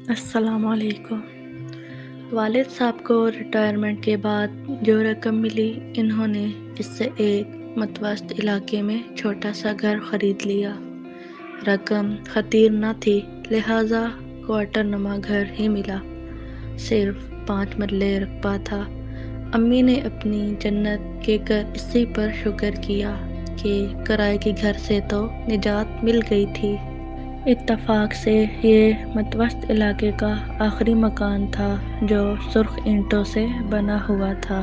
السلام علیکم۔ والد صاحب کو ریٹائرمنٹ کے بعد جو رقم ملی، انہوں نے اس سے ایک متوسط علاقے میں چھوٹا سا گھر خرید لیا۔ رقم خطیر نہ تھی، لہٰذا کوارٹر نما گھر ہی ملا۔ صرف 5 مرلے رقبہ تھا۔ امی نے اپنی جنت کے کر اسی پر شکر کیا کہ کرائے کے گھر سے تو نجات مل گئی تھی۔ اتفاق سے یہ متوسط علاقے کا آخری مکان تھا جو سرخ اینٹوں سے بنا ہوا تھا۔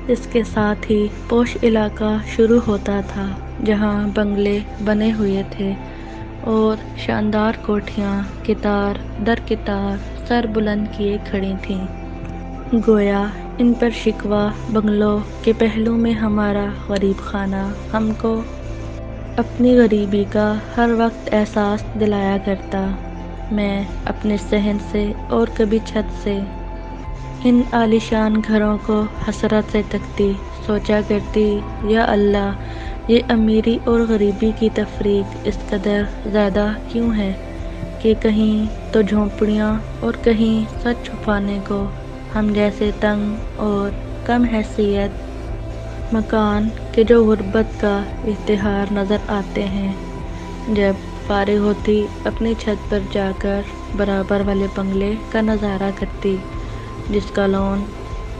اس کے ساتھ ہی پوش علاقہ شروع ہوتا تھا جہاں بنگلے بنے ہوئے تھے اور شاندار کوٹھیاں قطار در قطار سر بلند کیے کھڑی تھیں۔ گویا ان پر شکوہ بنگلوں کے پہلو میں ہمارا غریب خانہ ہم کو اپنی غریبی کا ہر وقت احساس دلایا کرتا۔ میں اپنے صحن سے اور کبھی چھت سے ان عالیشان گھروں کو حسرت سے تکتی، سوچا کرتی، یا اللہ، یہ امیری اور غریبی کی تفریق اس قدر زیادہ کیوں ہے کہ کہیں تو جھونپڑیاں اور کہیں سچ چھپانے کو ہم جیسے تنگ اور کم حیثیت مکان کے جو غربت کا اشتہار نظر آتے ہیں۔ جب فارغ ہوتی اپنی چھت پر جا کر برابر والے بنگلے کا نظارہ کرتی جس کا لون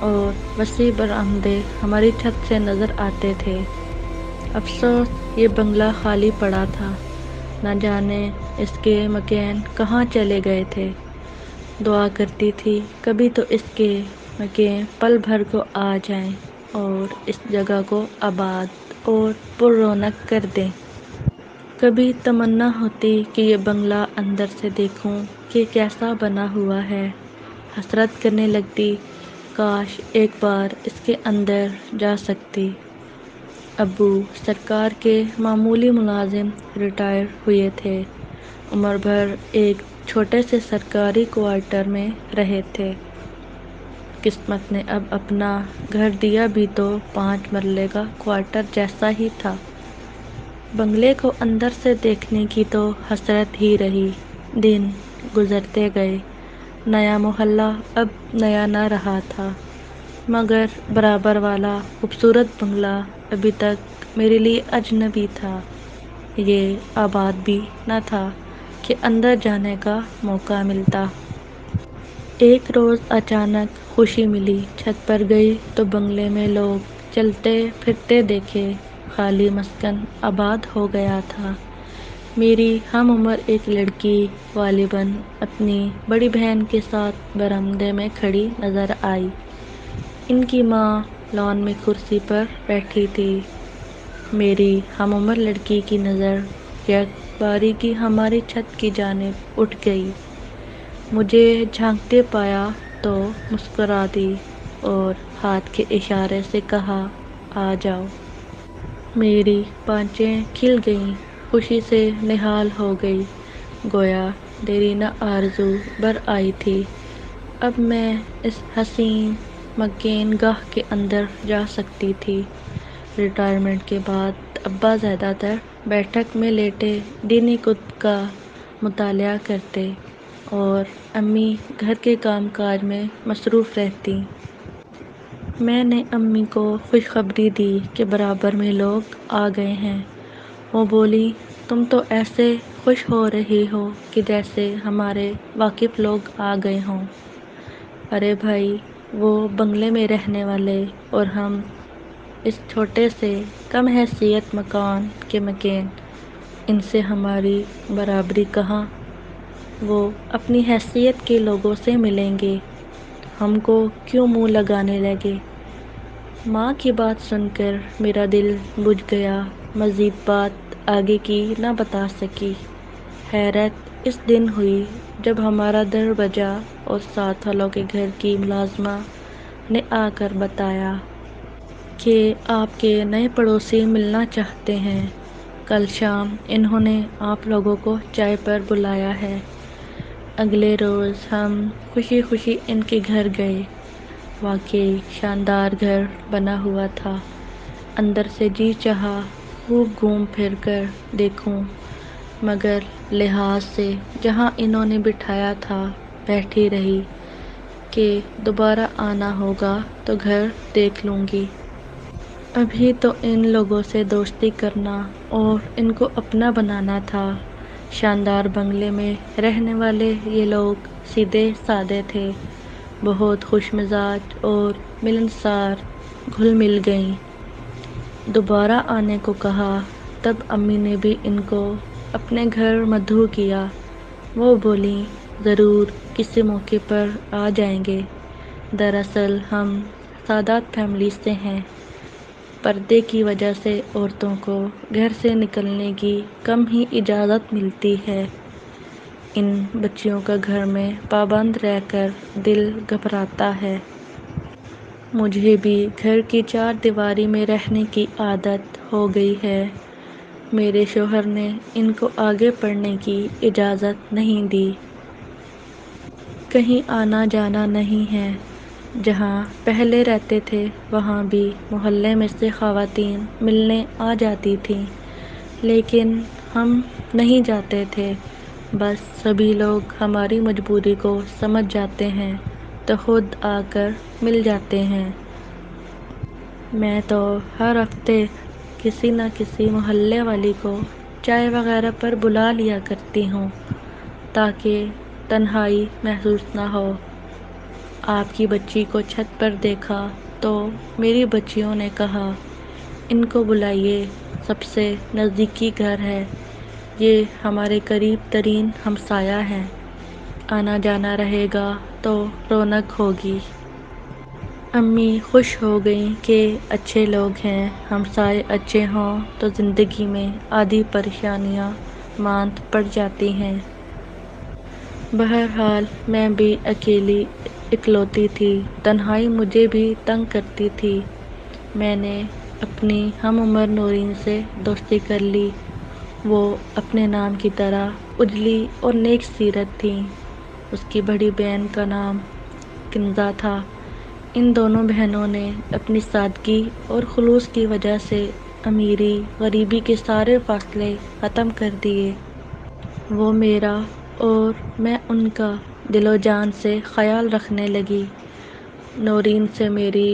اور وسیع برآمدے ہماری چھت سے نظر آتے تھے۔ افسوس یہ بنگلہ خالی پڑا تھا، نہ جانے اس کے مکین کہاں چلے گئے تھے۔ دعا کرتی تھی کبھی تو اس کے مکین پل بھر کو آ جائیں اور اس جگہ کو آباد اور پر رونق کر دیں۔ کبھی تمنا ہوتی کہ یہ بنگلہ اندر سے دیکھوں کہ کیسا بنا ہوا ہے۔ حسرت کرنے لگتی، کاش ایک بار اس کے اندر جا سکتی۔ ابو سرکار کے معمولی ملازم ریٹائر ہوئے تھے، عمر بھر ایک چھوٹے سے سرکاری کوارٹر میں رہے تھے۔ قسمت نے اب اپنا گھر دیا بھی تو 5 مرلے کا کوارٹر جیسا ہی تھا۔ بنگلے کو اندر سے دیکھنے کی تو حسرت ہی رہی۔ دن گزرتے گئے، نیا محلہ اب نیا نہ رہا تھا، مگر برابر والا خوبصورت بنگلہ ابھی تک میرے لیے اجنبی تھا۔ یہ آباد بھی نہ تھا کہ اندر جانے کا موقع ملتا۔ ایک روز اچانک خوشی ملی، چھت پر گئی تو بنگلے میں لوگ چلتے پھرتے دیکھے، خالی مسکن آباد ہو گیا تھا۔ میری ہم عمر ایک لڑکی غالباً اپنی بڑی بہن کے ساتھ برآمدے میں کھڑی نظر آئی۔ ان کی ماں لان میں کرسی پر بیٹھی تھی۔ میری ہم عمر لڑکی کی نظر یک بارگی ہماری چھت کی جانب اٹھ گئی، مجھے جھانکتے پایا تو مسکرا دی اور ہاتھ کے اشارے سے کہا، آ جاؤ۔ میری پانچیں کھل گئیں، خوشی سے نہال ہو گئی، گویا دیرینہ آرزو بر آئی تھی۔ اب میں اس حسین مکین گاہ کے اندر جا سکتی تھی۔ ریٹائرمنٹ کے بعد ابا زیادہ تر بیٹھک میں لیٹے دینی کتب کا مطالعہ کرتے اور امی گھر کے کام کاج میں مصروف رہتیں۔ میں نے امی کو خوشخبری دی کہ برابر میں لوگ آ گئے ہیں۔ وہ بولیں، تم تو ایسے خوش ہو رہی ہو کہ جیسے ہمارے واقف لوگ آ گئے ہوں۔ ارے بھائی، وہ بنگلے میں رہنے والے اور ہم اس چھوٹے سے کم حیثیت مکان کے مکین، ان سے ہماری برابری کہاں؟ وہ اپنی حیثیت کے لوگوں سے ملیں گے، ہم کو کیوں منہ لگانے لگے؟ ماں کی بات سن کر میرا دل بجھ گیا، مزید بات آگے کی نہ بتا سکی۔ حیرت اس دن ہوئی جب ہمارا در بجا اور ساتھ والوں کے گھر کی ملازمہ نے آ کر بتایا کہ آپ کے نئے پڑوسی ملنا چاہتے ہیں، کل شام انہوں نے آپ لوگوں کو چائے پر بلایا ہے۔ اگلے روز ہم خوشی خوشی ان کے گھر گئے۔ واقعی شاندار گھر بنا ہوا تھا۔ اندر سے جی چاہا خوب گھوم پھر کر دیکھوں، مگر لحاظ سے جہاں انہوں نے بٹھایا تھا بیٹھی رہی کہ دوبارہ آنا ہوگا تو گھر دیکھ لوں گی۔ ابھی تو ان لوگوں سے دوستی کرنا اور ان کو اپنا بنانا تھا۔ شاندار بنگلے میں رہنے والے یہ لوگ سیدھے سادے تھے، بہت خوش مزاج اور ملنسار، گھل مل گئیں۔ دوبارہ آنے کو کہا تب امی نے بھی ان کو اپنے گھر مدعو کیا۔ وہ بولیں ضرور کسی موقع پر آ جائیں گے۔ دراصل ہم سادات فیملی سے ہیں۔ پردے کی وجہ سے عورتوں کو گھر سے نکلنے کی کم ہی اجازت ملتی ہے۔ ان بچیوں کا گھر میں پابند رہ کر دل گھبراتا ہے۔ مجھے بھی گھر کی چار دیواری میں رہنے کی عادت ہو گئی ہے۔ میرے شوہر نے ان کو آگے پڑھنے کی اجازت نہیں دی۔ کہیں آنا جانا نہیں ہے۔ جہاں پہلے رہتے تھے وہاں بھی محلے میں سے خواتین ملنے آ جاتی تھیں، لیکن ہم نہیں جاتے تھے۔ بس سبھی لوگ ہماری مجبوری کو سمجھ جاتے ہیں تو خود آ کر مل جاتے ہیں۔ میں تو ہر ہفتے کسی نہ کسی محلے والی کو چائے وغیرہ پر بلا لیا کرتی ہوں تاکہ تنہائی محسوس نہ ہو۔ آپ کی بچی کو چھت پر دیکھا تو میری بچیوں نے کہا ان کو بلائیے، سب سے نزدیکی گھر ہے، یہ ہمارے قریب ترین ہمسایہ ہیں، آنا جانا رہے گا تو رونق ہوگی۔ امی خوش ہو گئیں کہ اچھے لوگ ہیں، ہمسائے اچھے ہوں تو زندگی میں آدھی پریشانیاں ماند پڑ جاتی ہیں۔ بہرحال میں بھی اکیلی اکلوتی تھی، تنہائی مجھے بھی تنگ کرتی تھی۔ میں نے اپنی ہم عمر نورین سے دوستی کر لی۔ وہ اپنے نام کی طرح اجلی اور نیک سیرت تھیں۔ اس کی بڑی بہن کا نام کنزہ تھا۔ ان دونوں بہنوں نے اپنی سادگی اور خلوص کی وجہ سے امیری غریبی کے سارے فاصلے ختم کر دیے۔ وہ میرا اور میں ان کا دل و جان سے خیال رکھنے لگی۔ نورین سے میری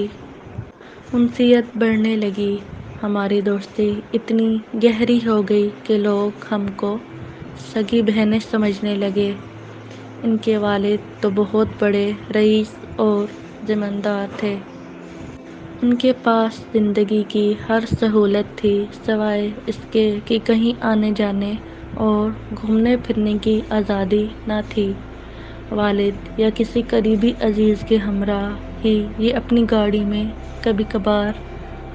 انسیت بڑھنے لگی۔ ہماری دوستی اتنی گہری ہو گئی کہ لوگ ہم کو سگی بہنیں سمجھنے لگے۔ ان کے والد تو بہت بڑے رئیس اور زمیندار تھے۔ ان کے پاس زندگی کی ہر سہولت تھی سوائے اس کے کہ کہیں آنے جانے اور گھومنے پھرنے کی آزادی نہ تھی۔ والد یا کسی قریبی عزیز کے ہمراہ ہی یہ اپنی گاڑی میں کبھی کبھار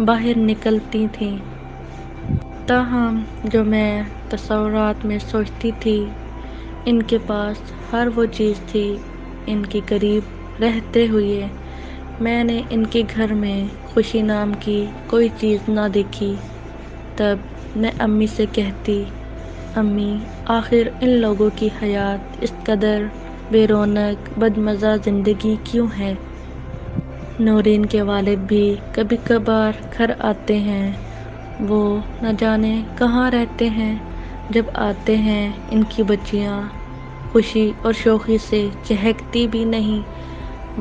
باہر نکلتی تھیں۔ تاہم جو میں تصورات میں سوچتی تھی ان کے پاس ہر وہ چیز تھی۔ ان کے قریب رہتے ہوئے میں نے ان کے گھر میں خوشی نام کی کوئی چیز نہ دیکھی۔ تب میں امی سے کہتی امی آخر ان لوگوں کی حیات اس قدر بے رونق بدمزہ زندگی کیوں ہے؟ نورین کے والد بھی کبھی کبھار گھر آتے ہیں، وہ نہ جانے کہاں رہتے ہیں۔ جب آتے ہیں ان کی بچیاں خوشی اور شوخی سے چہکتی بھی نہیں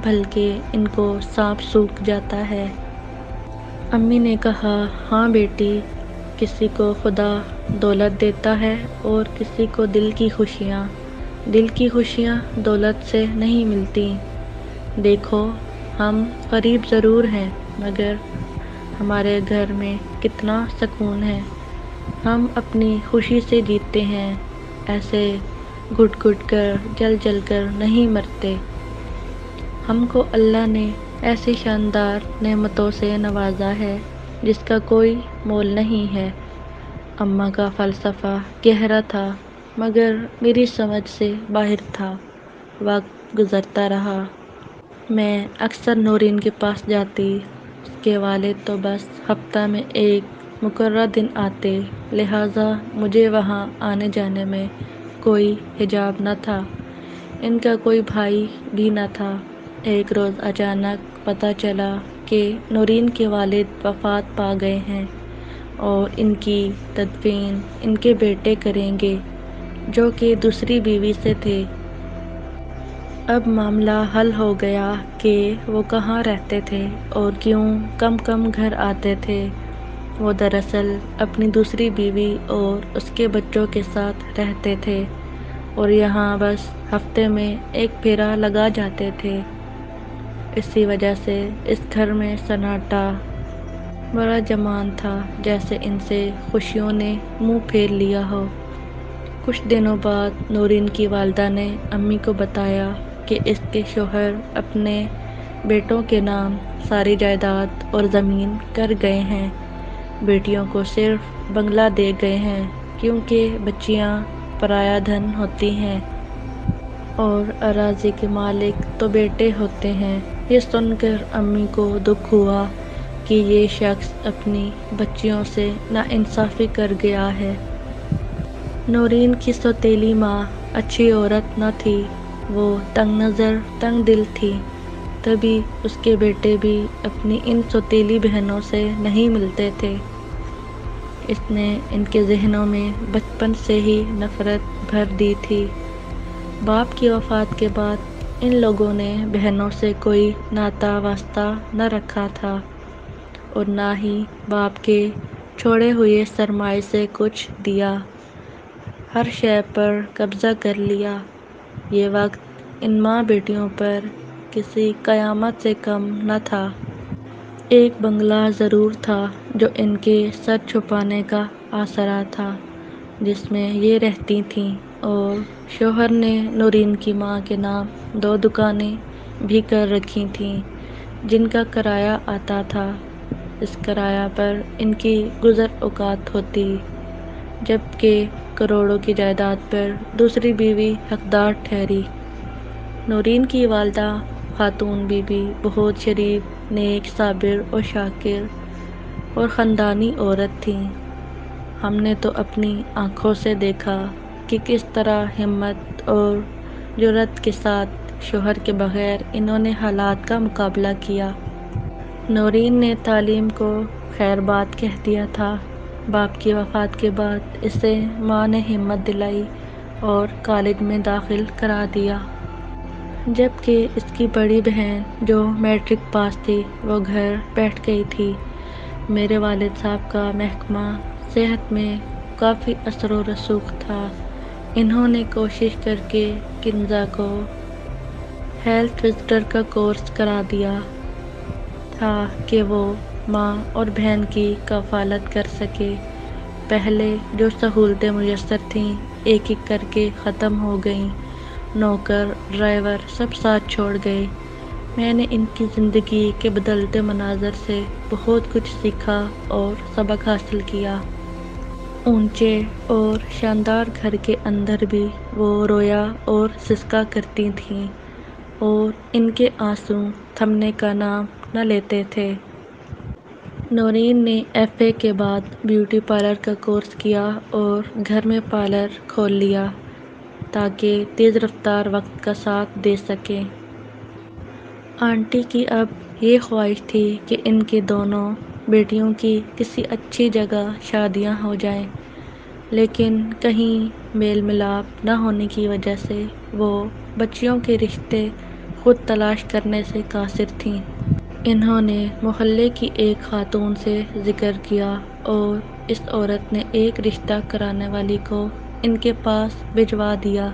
بلکہ ان کو سانپ سونکھ جاتا ہے۔ امی نے کہا ہاں بیٹی، کسی کو خدا دولت دیتا ہے اور کسی کو دل کی خوشیاں۔ دل کی خوشیاں دولت سے نہیں ملتی۔ دیکھو ہم غریب ضرور ہیں مگر ہمارے گھر میں کتنا سکون ہے۔ ہم اپنی خوشی سے جیتے ہیں، ایسے گھٹ گھٹ کر جل جل کر نہیں مرتے۔ ہم کو اللہ نے ایسی شاندار نعمتوں سے نوازا ہے جس کا کوئی مول نہیں ہے۔ اماں کا فلسفہ گہرا تھا مگر میری سمجھ سے باہر تھا۔ وقت گزرتا رہا۔ میں اکثر نورین کے پاس جاتی۔ اس کے والد تو بس ہفتہ میں ایک مقررہ دن آتے، لہٰذا مجھے وہاں آنے جانے میں کوئی حجاب نہ تھا۔ ان کا کوئی بھائی بھی نہ تھا۔ ایک روز اچانک پتہ چلا کہ نورین کے والد وفات پا گئے ہیں اور ان کی تدفین ان کے بیٹے کریں گے۔ جو کہ دوسری بیوی سے تھے۔ اب معاملہ حل ہو گیا کہ وہ کہاں رہتے تھے اور کیوں کم کم گھر آتے تھے۔ وہ دراصل اپنی دوسری بیوی اور اس کے بچوں کے ساتھ رہتے تھے اور یہاں بس ہفتے میں ایک پھیرا لگا جاتے تھے۔ اسی وجہ سے اس گھر میں سناٹا بڑا جمان تھا، جیسے ان سے خوشیوں نے منہ پھیر لیا ہو۔ کچھ دنوں بعد نورین کی والدہ نے امی کو بتایا کہ اس کے شوہر اپنے بیٹوں کے نام ساری جائیداد اور زمین کر گئے ہیں۔ بیٹیوں کو صرف بنگلہ دے گئے ہیں کیونکہ بچیاں پرایا دھن ہوتی ہیں اور اراضی کے مالک تو بیٹے ہوتے ہیں۔ یہ سن کر امی کو دکھ ہوا کہ یہ شخص اپنی بچیوں سے ناانصافی کر گیا ہے۔ نورین کی سوتیلی ماں اچھی عورت نہ تھی، وہ تنگ نظر تنگ دل تھی، تبھی اس کے بیٹے بھی اپنی ان سوتیلی بہنوں سے نہیں ملتے تھے۔ اس نے ان کے ذہنوں میں بچپن سے ہی نفرت بھر دی تھی۔ باپ کی وفات کے بعد ان لوگوں نے بہنوں سے کوئی ناتا واسطہ نہ رکھا تھا اور نہ ہی باپ کے چھوڑے ہوئے سرمائے سے کچھ دیا، ہر شے پر قبضہ کر لیا۔ یہ وقت ان ماں بیٹیوں پر کسی قیامت سے کم نہ تھا۔ ایک بنگلہ ضرور تھا جو ان کے سر چھپانے کا آسرا تھا، جس میں یہ رہتی تھیں، اور شوہر نے نورین کی ماں کے نام 2 دکانیں بھی کر رکھی تھیں جن کا کرایہ آتا تھا۔ اس کرایہ پر ان کی گزر اوقات ہوتی، جبکہ کروڑوں کی جائیداد پر دوسری بیوی حقدار ٹھہری۔ نورین کی والدہ خاتون بی بی بہت شریف، نیک، صابر اور شاکر اور خاندانی عورت تھیں۔ ہم نے تو اپنی آنکھوں سے دیکھا کہ کس طرح ہمت اور جرأت کے ساتھ شوہر کے بغیر انہوں نے حالات کا مقابلہ کیا۔ نورین نے تعلیم کو خیر بات کہہ دیا تھا۔ باپ کی وفات کے بعد اسے ماں نے ہمت دلائی اور کالج میں داخل کرا دیا، جبکہ اس کی بڑی بہن جو میٹرک پاس تھی وہ گھر بیٹھ گئی تھی۔ میرے والد صاحب کا محکمہ صحت میں کافی اثر و رسوخ تھا۔ انہوں نے کوشش کر کے کنزا کو ہیلتھ وزٹر کا کورس کرا دیا تھا کہ وہ ماں اور بہن کی کفالت کر سکے۔ پہلے جو سہولتیں میسر تھیں ایک ایک کر کے ختم ہو گئیں۔ نوکر، ڈرائیور سب ساتھ چھوڑ گئے۔ میں نے ان کی زندگی کے بدلتے مناظر سے بہت کچھ سیکھا اور سبق حاصل کیا۔ اونچے اور شاندار گھر کے اندر بھی وہ رویا اور سسکا کرتی تھیں اور ان کے آنسو تھمنے کا نام نہ لیتے تھے۔ نورین نے ایف اے کے بعد بیوٹی پارلر کا کورس کیا اور گھر میں پارلر کھول لیا تاکہ تیز رفتار وقت کا ساتھ دے سکے۔ آنٹی کی اب یہ خواہش تھی کہ ان کی دونوں بیٹیوں کی کسی اچھی جگہ شادیاں ہو جائیں، لیکن کہیں میل ملاپ نہ ہونے کی وجہ سے وہ بچیوں کے رشتے خود تلاش کرنے سے قاصر تھیں۔ انہوں نے محلے کی ایک خاتون سے ذکر کیا اور اس عورت نے ایک رشتہ کرانے والی کو ان کے پاس بھجوا دیا۔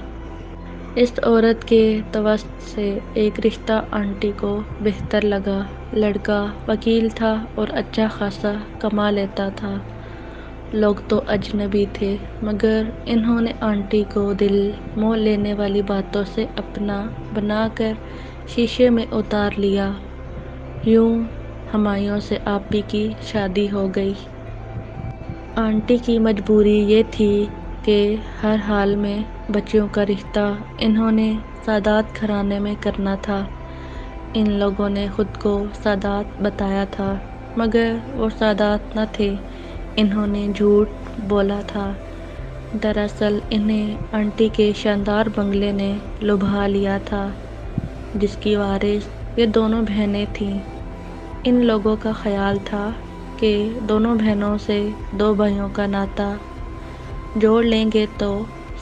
اس عورت کے توسط سے ایک رشتہ آنٹی کو بہتر لگا۔ لڑکا وکیل تھا اور اچھا خاصا کما لیتا تھا۔ لوگ تو اجنبی تھے، مگر انہوں نے آنٹی کو دل موہ لینے والی باتوں سے اپنا بنا کر شیشے میں اتار لیا۔ یوں ہمایوں سے آپی کی شادی ہو گئی۔ آنٹی کی مجبوری یہ تھی کہ ہر حال میں بچیوں کا رشتہ انہوں نے سادات گھرانے میں کرنا تھا۔ ان لوگوں نے خود کو سادات بتایا تھا، مگر وہ سادات نہ تھے، انہوں نے جھوٹ بولا تھا۔ دراصل انہیں آنٹی کے شاندار بنگلے نے لبھا لیا تھا، جس کی وارث یہ دونوں بہنیں تھیں۔ ان لوگوں کا خیال تھا کہ دونوں بہنوں سے 2 بھائیوں کا ناتا جوڑ لیں گے تو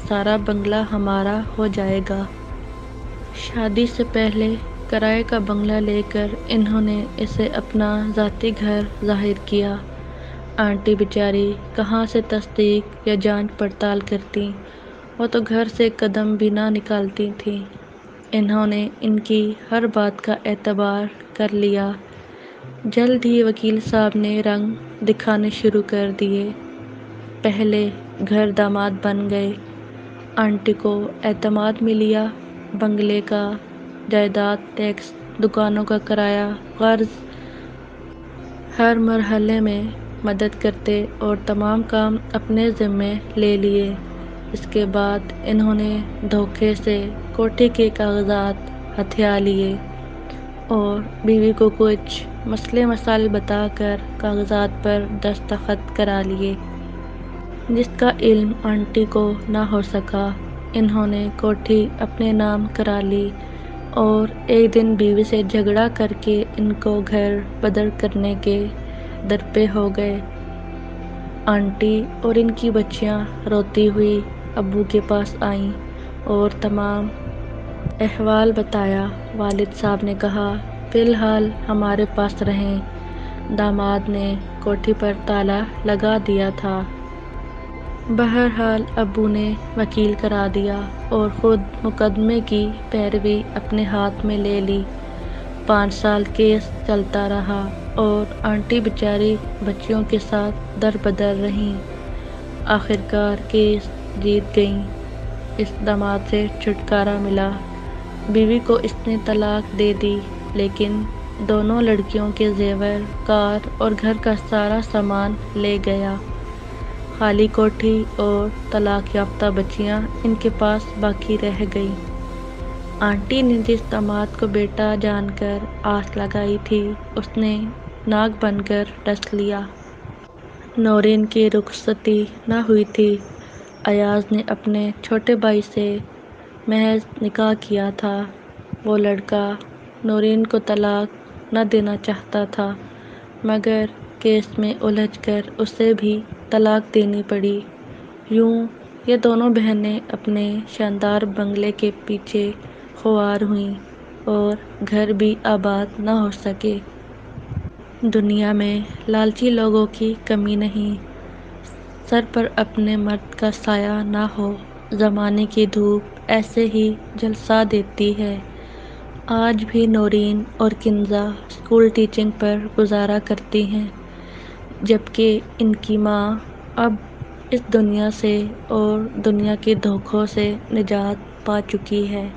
سارا بنگلہ ہمارا ہو جائے گا۔ شادی سے پہلے کرائے کا بنگلہ لے کر انہوں نے اسے اپنا ذاتی گھر ظاہر کیا۔ آنٹی بیچاری کہاں سے تصدیق یا جانچ پڑتال کرتیں، وہ تو گھر سے قدم بھی نہ نکالتی تھیں۔ انہوں نے ان کی ہر بات کا اعتبار کر لیا۔ جلد ہی وکیل صاحب نے رنگ دکھانے شروع کر دیے۔ پہلے گھر داماد بن گئے، آنٹی کو اعتماد میں لیا، بنگلے کا جائیداد ٹیکس، دکانوں کا کرایہ، قرض، ہر مرحلے میں مدد کرتے اور تمام کام اپنے ذمے لے لیے۔ اس کے بعد انہوں نے دھوکے سے کوٹھی کے کاغذات ہتھیا لیے اور بیوی کو کچھ مسئلے مسائل بتا کر کاغذات پر دستخط کرا لیے، جس کا علم آنٹی کو نہ ہو سکا۔ انہوں نے کوٹھی اپنے نام کرا لی اور ایک دن بیوی سے جھگڑا کر کے ان کو گھر بدر کرنے کے درپے ہو گئے۔ آنٹی اور ان کی بچیاں روتی ہوئی ابو کے پاس آئیں اور تمام احوال بتایا۔ والد صاحب نے کہا، فی الحال ہمارے پاس رہیں۔ داماد نے کوٹھی پر تالا لگا دیا تھا۔ بہرحال ابو نے وکیل کرا دیا اور خود مقدمے کی پیروی اپنے ہاتھ میں لے لی۔ 5 سال کیس چلتا رہا اور آنٹی بیچاری بچیوں کے ساتھ در بدر رہیں۔ آخرکار کیس جیت گئیں۔ اس داماد سے چھٹکارا ملا۔ بیوی کو اس نے طلاق دے دی، لیکن دونوں لڑکیوں کے زیور، کار اور گھر کا سارا سامان لے گیا۔ خالی کوٹھی اور طلاق یافتہ بچیاں ان کے پاس باقی رہ گئیں۔ آنٹی نے جس داماد کو بیٹا جان کر آس لگائی تھی، اس نے ناگ بن کر ڈس لیا۔ نورین کی رخصتی نہ ہوئی تھی۔ ایاز نے اپنے چھوٹے بھائی سے محض نکاح کیا تھا۔ وہ لڑکا نورین کو طلاق نہ دینا چاہتا تھا، مگر کیس میں الجھ کر اسے بھی طلاق دینی پڑی۔ یوں یہ دونوں بہنیں اپنے شاندار بنگلے کے پیچھے خوار ہوئیں اور گھر بھی آباد نہ ہو سکے۔ دنیا میں لالچی لوگوں کی کمی نہیں، سر پر اپنے مرد کا سایہ نہ ہو۔ زمانے کی دھوپ ایسے ہی جھلسا دیتی ہے۔ آج بھی نورین اور کنزہ اسکول ٹیچنگ پر گزارا کرتی ہیں، جبکہ ان کی ماں اب اس دنیا سے اور دنیا کے دھوکوں سے نجات پا چکی ہے۔